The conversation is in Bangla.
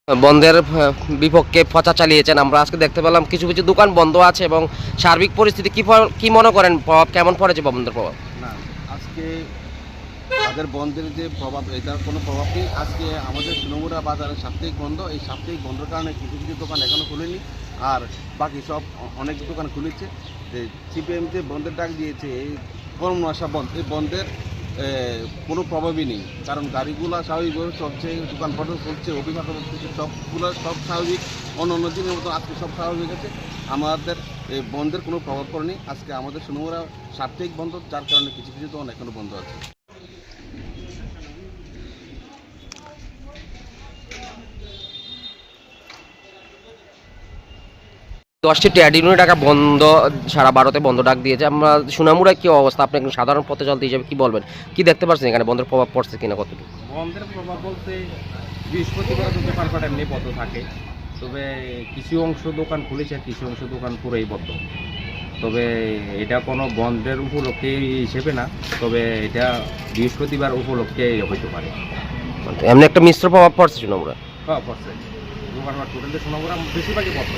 বন্ধের বিপক্ষে প্রচার চালিয়েছেন। আমরা আজকে দেখতে পেলাম কিছু কিছু দোকান বন্ধ আছে এবং সার্বিক পরিস্থিতি কি মনে করেন, প্রভাব কেমন পড়েছে বন্ধের প্রভাব? না, আজকে তাদের বন্ধের যে প্রভাব, এটার কোনো প্রভাব নেই। আজকে আমাদের সোনামুড়া বাজারের সাপ্তাহিক বন্ধ। এই সাপ্তাহিক বন্ধের কারণে কিছু কিছু দোকান এখনও খুলেনি, আর বাকি সব অনেক দোকান খুলেছে। যে সিপিএম যে বন্ধের ডাক দিয়েছে, এই কর্মনাশা বন্ধ, এই বন্ধের কোনো প্রভাবই নেই। কারণ গাড়িগুলো স্বাভাবিকভাবে চলছে, দোকানপাটও চলছে, অভিভাবক চলছে, সবগুলো সব স্বাভাবিক। অন্য দিনের মতো আজকে সব স্বাভাবিক আছে। আমাদের এই বন্ধের কোনো প্রভাব পড়েনি। আজকে আমাদের সোনামুড়া সাপ্তাহিক বন্ধ, যার কারণে কিছু কিছু দোকান এখনও বন্ধ আছে। 10টি ট্রেড ইউনিয়ন টাকা বন্ধ, সারা ভারতে বন্ধ ডাক দিয়েছে। আমরা সোনামুড়ায় কি অবস্থা, আপনি একজন সাধারণ পথে চলতে হিসেবে কি বলবেন? কি দেখতে পাচ্ছেন এখানে বন্ধের প্রভাব পড়ছে কিনা, কতটুকু? বন্ধের প্রভাব বলতে বৃহস্পতিবার তো দোকানপাট এমনি বন্ধ থাকে, তবে কিছু অংশ দোকান খুলেছে, কিছু অংশ দোকান পুরোই বন্ধ। তবে এটা কোনো বন্ধের উপলক্ষে হিসেবে না, তবে এটা বৃহস্পতিবার উপলক্ষে হইতে পারে। এমনি একটা মিশ্র প্রভাব পড়ছে সোনামুড়া। হ্যাঁ, পড়ছে। দোকানপাট টোটালি সোনামুড়া বেশিরভাগই বন্ধ।